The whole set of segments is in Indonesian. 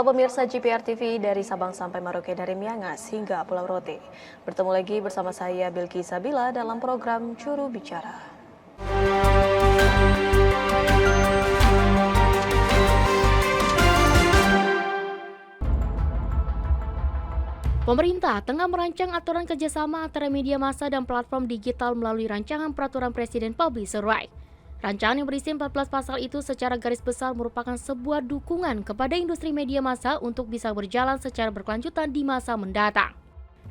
Halo pemirsa GPR TV dari Sabang sampai Merauke, dari Miangas hingga Pulau Rote. Bertemu lagi bersama saya Bilki Sabila dalam program Juru Bicara. Pemerintah tengah merancang aturan kerjasama antara media massa dan platform digital melalui rancangan peraturan Presiden Publisher Right. Rancangan yang berisi 14 pasal itu secara garis besar merupakan sebuah dukungan kepada industri media massa untuk bisa berjalan secara berkelanjutan di masa mendatang.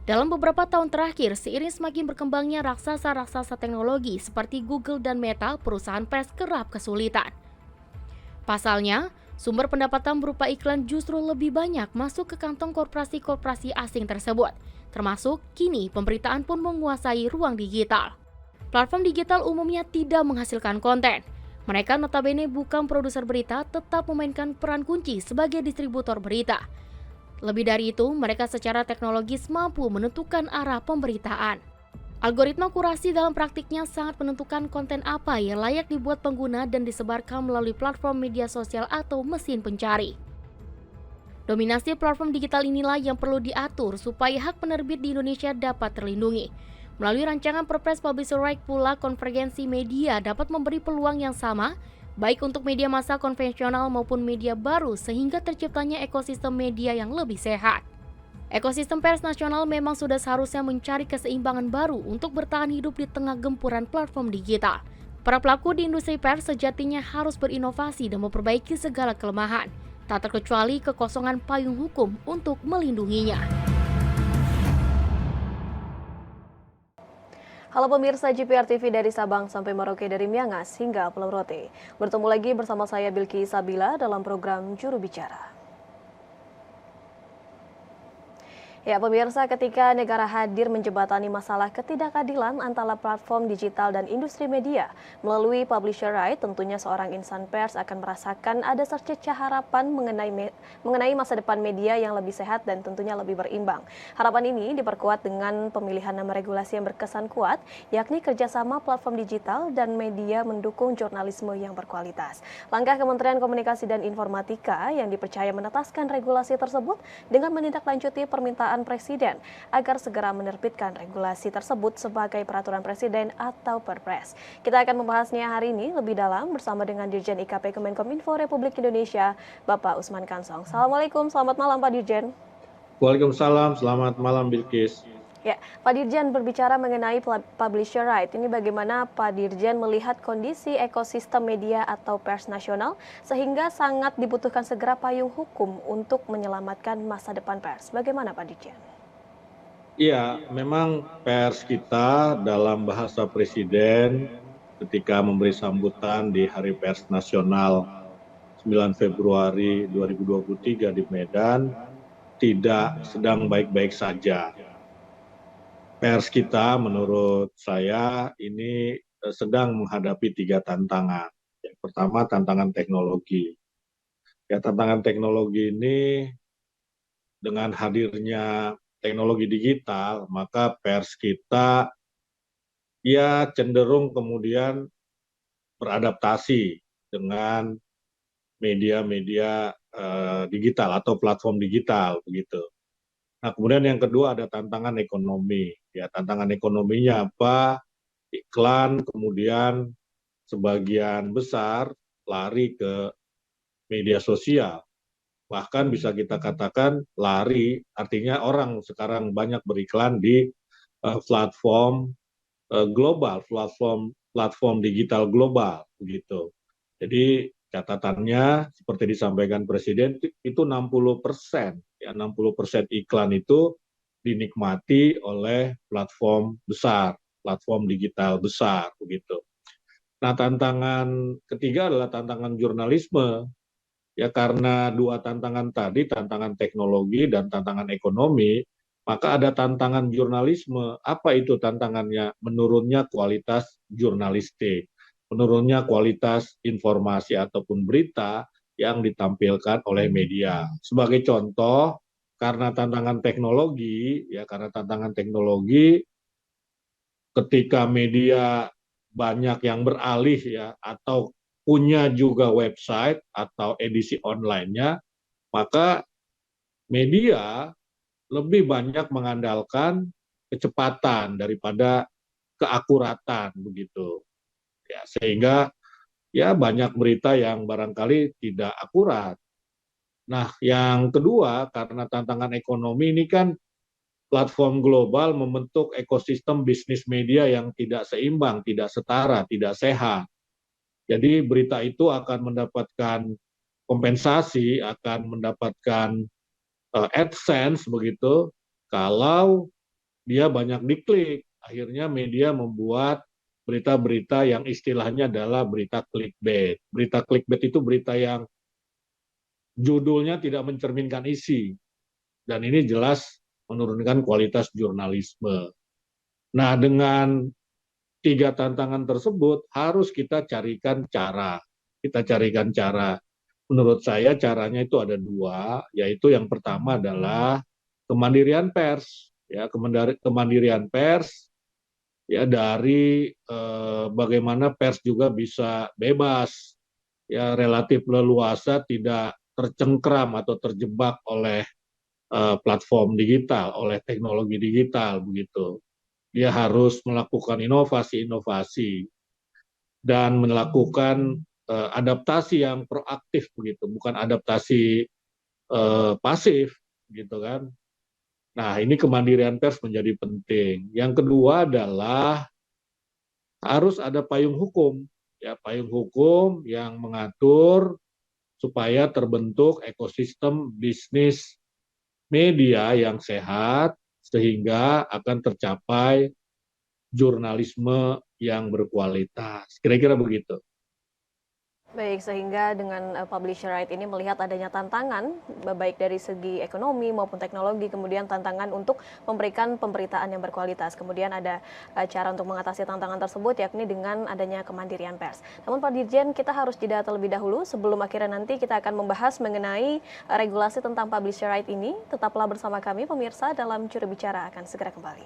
Dalam beberapa tahun terakhir, seiring semakin berkembangnya raksasa-raksasa teknologi seperti Google dan Meta, perusahaan pers kerap kesulitan. Pasalnya, sumber pendapatan berupa iklan justru lebih banyak masuk ke kantong korporasi-korporasi asing tersebut. Termasuk kini pemberitaan pun menguasai ruang digital. Platform digital umumnya tidak menghasilkan konten. Mereka notabene bukan produser berita, tetap memainkan peran kunci sebagai distributor berita. Lebih dari itu, mereka secara teknologis mampu menentukan arah pemberitaan. Algoritma kurasi dalam praktiknya sangat menentukan konten apa yang layak dibuat pengguna dan disebarkan melalui platform media sosial atau mesin pencari. Dominasi platform digital inilah yang perlu diatur supaya hak penerbit di Indonesia dapat terlindungi. Melalui rancangan Perpres Publisher Right pula, konvergensi media dapat memberi peluang yang sama, baik untuk media massa konvensional maupun media baru sehingga terciptanya ekosistem media yang lebih sehat. Ekosistem pers nasional memang sudah seharusnya mencari keseimbangan baru untuk bertahan hidup di tengah gempuran platform digital. Para pelaku di industri pers sejatinya harus berinovasi dan memperbaiki segala kelemahan, tak terkecuali kekosongan payung hukum untuk melindunginya. Halo pemirsa GPR TV dari Sabang sampai Merauke, dari Miangas hingga Pulau Rote. Bertemu lagi bersama saya Bilki Sabila dalam program Juru Bicara. Ya pemirsa, ketika negara hadir menjembatani masalah ketidakadilan antara platform digital dan industri media melalui Publisher Right, tentunya seorang insan pers akan merasakan ada secercah harapan mengenai masa depan media yang lebih sehat dan tentunya lebih berimbang. Harapan ini diperkuat dengan pemilihan nama regulasi yang berkesan kuat, yakni kerjasama platform digital dan media mendukung jurnalisme yang berkualitas. Langkah Kementerian Komunikasi dan Informatika yang dipercaya menetaskan regulasi tersebut dengan menindaklanjuti permintaan Presiden agar segera menerbitkan regulasi tersebut sebagai peraturan Presiden atau Perpres. Kita akan membahasnya hari ini lebih dalam bersama dengan Dirjen IKP Kemenkominfo Republik Indonesia, Bapak Usman Kansong. Assalamualaikum, selamat malam Pak Dirjen. Waalaikumsalam, selamat malam Bilkis. Ya, Pak Dirjen, berbicara mengenai Publisher Right, ini bagaimana Pak Dirjen melihat kondisi ekosistem media atau pers nasional sehingga sangat dibutuhkan segera payung hukum untuk menyelamatkan masa depan pers. Bagaimana Pak Dirjen? Iya, memang pers kita dalam bahasa Presiden ketika memberi sambutan di Hari Pers Nasional 9 Februari 2023 di Medan tidak sedang baik-baik saja. Pers kita menurut saya ini sedang menghadapi 3 tantangan. Yang pertama tantangan teknologi. Ya, tantangan teknologi ini dengan hadirnya teknologi digital, maka pers kita ya cenderung kemudian beradaptasi dengan media-media digital atau platform digital begitu. Nah, kemudian yang kedua ada tantangan ekonomi. Ya, tantangan ekonominya apa? Iklan, kemudian sebagian besar lari ke media sosial. Bahkan bisa kita katakan lari, artinya orang sekarang banyak beriklan di platform global, platform digital global begitu. Jadi catatannya seperti disampaikan Presiden itu 60%, ya 60% iklan itu dinikmati oleh platform besar, platform digital besar begitu. Nah, tantangan ketiga adalah tantangan jurnalisme. Ya, karena 2 tantangan tadi, tantangan teknologi dan tantangan ekonomi, maka ada tantangan jurnalisme. Apa itu tantangannya? Menurunnya kualitas jurnalistik, menurunnya kualitas informasi ataupun berita yang ditampilkan oleh media. Sebagai contoh, karena tantangan teknologi, ketika media banyak yang beralih ya atau punya juga website atau edisi online-nya, maka media lebih banyak mengandalkan kecepatan daripada keakuratan begitu. Ya, sehingga ya banyak berita yang barangkali tidak akurat. Nah, yang kedua, karena tantangan ekonomi ini kan platform global membentuk ekosistem bisnis media yang tidak seimbang, tidak setara, tidak sehat. Jadi berita itu akan mendapatkan kompensasi, akan mendapatkan AdSense begitu, kalau dia banyak diklik. Akhirnya media membuat berita-berita yang istilahnya adalah berita clickbait. Berita clickbait itu berita yang judulnya tidak mencerminkan isi. Dan ini jelas menurunkan kualitas jurnalisme. Nah, dengan tiga tantangan tersebut harus kita carikan cara. Kita carikan cara. Menurut saya caranya itu ada dua, yaitu yang pertama adalah kemandirian pers. Ya, kemandirian pers ya dari bagaimana pers juga bisa bebas, ya relatif leluasa, tidak tercengkram atau terjebak oleh platform digital, oleh teknologi digital begitu. Dia harus melakukan inovasi-inovasi dan melakukan adaptasi yang proaktif begitu, bukan adaptasi pasif gitu kan. Nah, ini kemandirian pers menjadi penting. Yang kedua adalah harus ada payung hukum, ya payung hukum yang mengatur supaya terbentuk ekosistem bisnis media yang sehat sehingga akan tercapai jurnalisme yang berkualitas. Kira-kira begitu. Baik, sehingga dengan publisher right ini melihat adanya tantangan, baik dari segi ekonomi maupun teknologi, kemudian tantangan untuk memberikan pemberitaan yang berkualitas. Kemudian ada cara untuk mengatasi tantangan tersebut, yakni dengan adanya kemandirian pers. Namun Pak Dirjen, kita harus jeda terlebih dahulu sebelum akhirnya nanti kita akan membahas mengenai regulasi tentang publisher right ini. Tetaplah bersama kami, pemirsa, dalam Juru Bicara akan segera kembali.